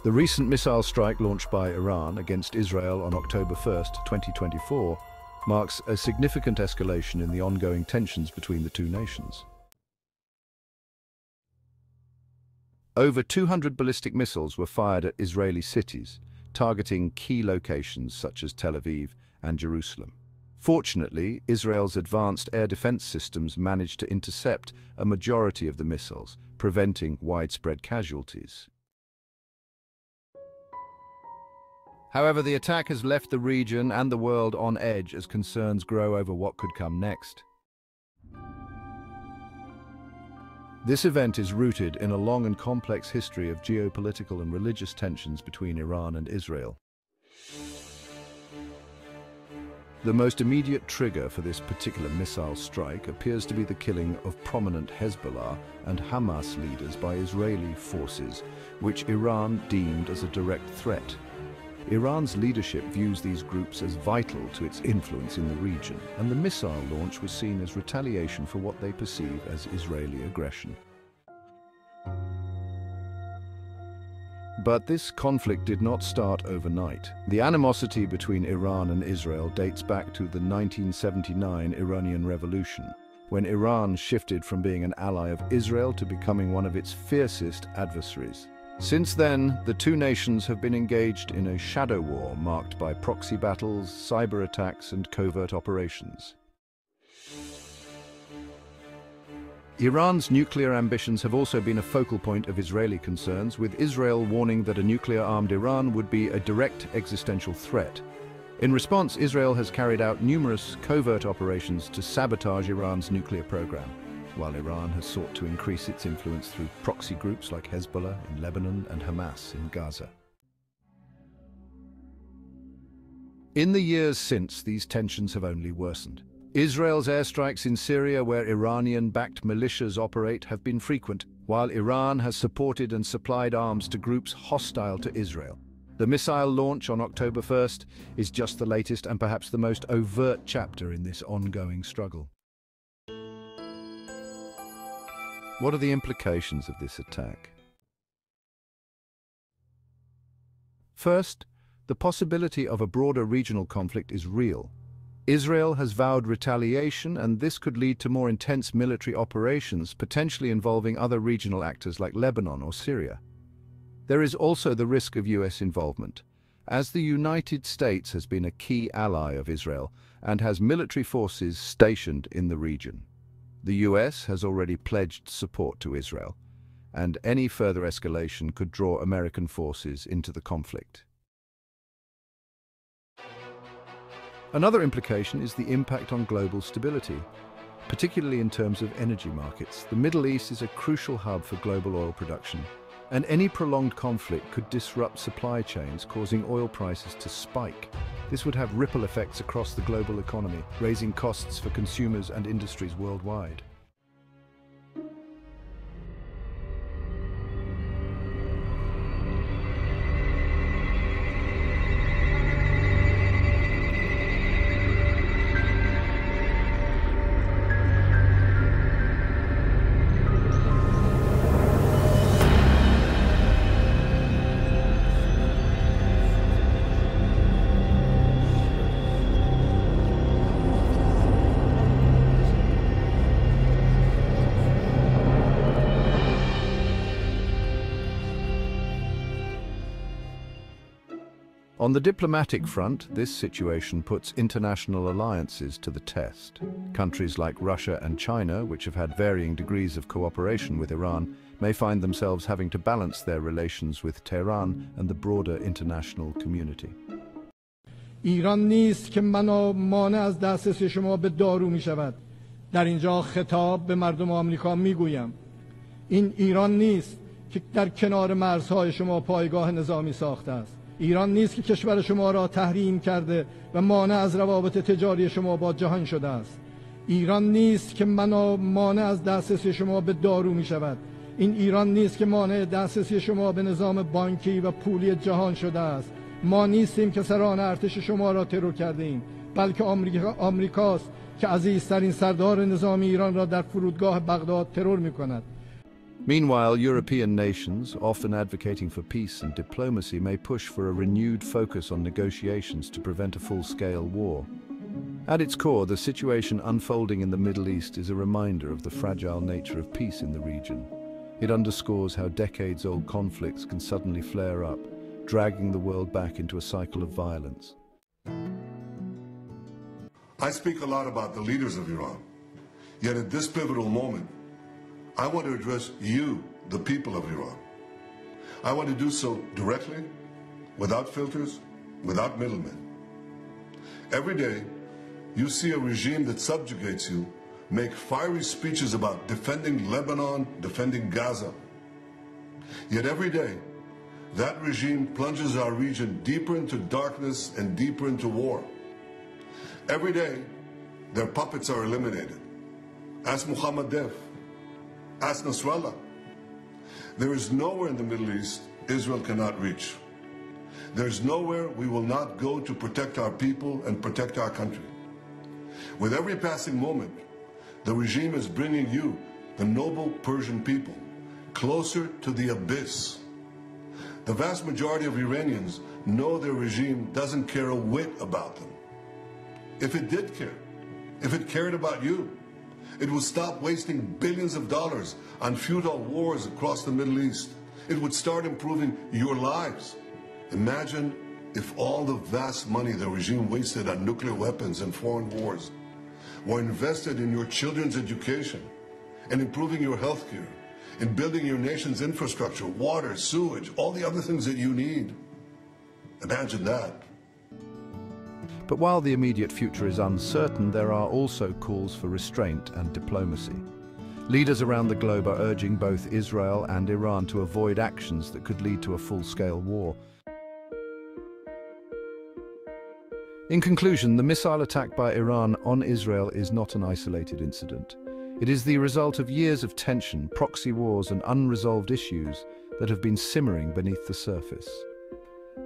The recent missile strike launched by Iran against Israel on October 1st, 2024, marks a significant escalation in the ongoing tensions between the two nations. Over 200 ballistic missiles were fired at Israeli cities, targeting key locations such as Tel Aviv and Jerusalem. Fortunately, Israel's advanced air defense systems managed to intercept a majority of the missiles, preventing widespread casualties. However, the attack has left the region and the world on edge as concerns grow over what could come next. This event is rooted in a long and complex history of geopolitical and religious tensions between Iran and Israel. The most immediate trigger for this particular missile strike appears to be the killing of prominent Hezbollah and Hamas leaders by Israeli forces, which Iran deemed as a direct threat. Iran's leadership views these groups as vital to its influence in the region, and the missile launch was seen as retaliation for what they perceive as Israeli aggression. But this conflict did not start overnight. The animosity between Iran and Israel dates back to the 1979 Iranian Revolution, when Iran shifted from being an ally of Israel to becoming one of its fiercest adversaries. Since then, the two nations have been engaged in a shadow war marked by proxy battles, cyber attacks, and covert operations. Iran's nuclear ambitions have also been a focal point of Israeli concerns, with Israel warning that a nuclear-armed Iran would be a direct existential threat. In response, Israel has carried out numerous covert operations to sabotage Iran's nuclear program, while Iran has sought to increase its influence through proxy groups like Hezbollah in Lebanon and Hamas in Gaza. In the years since, these tensions have only worsened. Israel's airstrikes in Syria, where Iranian-backed militias operate, have been frequent, while Iran has supported and supplied arms to groups hostile to Israel. The missile launch on October 1st is just the latest and perhaps the most overt chapter in this ongoing struggle. What are the implications of this attack? First, the possibility of a broader regional conflict is real. Israel has vowed retaliation, and this could lead to more intense military operations, potentially involving other regional actors like Lebanon or Syria. There is also the risk of US involvement, as the United States has been a key ally of Israel and has military forces stationed in the region. The US has already pledged support to Israel, and any further escalation could draw American forces into the conflict. Another implication is the impact on global stability, particularly in terms of energy markets. The Middle East is a crucial hub for global oil production, and any prolonged conflict could disrupt supply chains, causing oil prices to spike. This would have ripple effects across the global economy, raising costs for consumers and industries worldwide. On the diplomatic front, this situation puts international alliances to the test. Countries like Russia and China, which have had varying degrees of cooperation with Iran, may find themselves having to balance their relations with Tehran and the broader international community. ایران نیست که مانع از دسترسی شما به دارو می شود. در اینجا خطاب به مردم آمریکا می گویم. این ایران نیست که در کنار مرزهای شما پایگاه نظامی ساخته است. ایران نیست که کشور شما را تحریم کرده و مانع از روابط تجاری شما با جهان شده است. ایران نیست که مانع از دسترسی شما به دارو می شود. این ایران نیست که مانع دسترسی شما به نظام بانکی و پولی جهان شده است. ما نیستیم که سران ارتش شما را ترور کرده ایم، بلکه آمریکاست که عزیزترین سردار نظام ایران را در فرودگاه بغداد ترور می کند. Meanwhile, European nations, often advocating for peace and diplomacy, may push for a renewed focus on negotiations to prevent a full-scale war. At its core, the situation unfolding in the Middle East is a reminder of the fragile nature of peace in the region. It underscores how decades-old conflicts can suddenly flare up, dragging the world back into a cycle of violence. I speak a lot about the leaders of Iran, yet at this pivotal moment, I want to address you, the people of Iran. I want to do so directly, without filters, without middlemen. Every day, you see a regime that subjugates you make fiery speeches about defending Lebanon, defending Gaza. Yet every day, that regime plunges our region deeper into darkness and deeper into war. Every day, their puppets are eliminated. Ask Mohammed Deif. Ask Nasrallah. There is nowhere in the Middle East Israel cannot reach. There's nowhere we will not go to protect our people and protect our country. With every passing moment, the regime is bringing you, the noble Persian people, closer to the abyss. The vast majority of Iranians know their regime doesn't care a whit about them. If it did care, if it cared about you, it would stop wasting billions of dollars on futile wars across the Middle East. It would start improving your lives. Imagine if all the vast money the regime wasted on nuclear weapons and foreign wars were invested in your children's education, in improving your health care, in building your nation's infrastructure, water, sewage, all the other things that you need. Imagine that. But while the immediate future is uncertain, there are also calls for restraint and diplomacy. Leaders around the globe are urging both Israel and Iran to avoid actions that could lead to a full-scale war. In conclusion, the missile attack by Iran on Israel is not an isolated incident. It is the result of years of tension, proxy wars, and unresolved issues that have been simmering beneath the surface.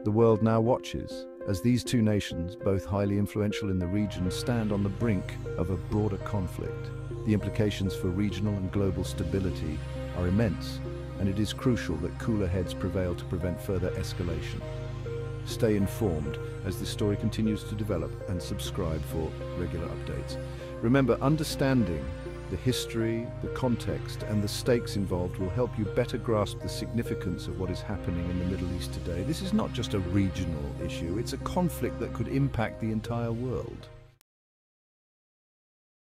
The world now watches as these two nations, both highly influential in the region, stand on the brink of a broader conflict. The implications for regional and global stability are immense, and it is crucial that cooler heads prevail to prevent further escalation. Stay informed as this story continues to develop and subscribe for regular updates. Remember, understanding the history, the context, and the stakes involved will help you better grasp the significance of what is happening in the Middle East today. This is not just a regional issue, it's a conflict that could impact the entire world.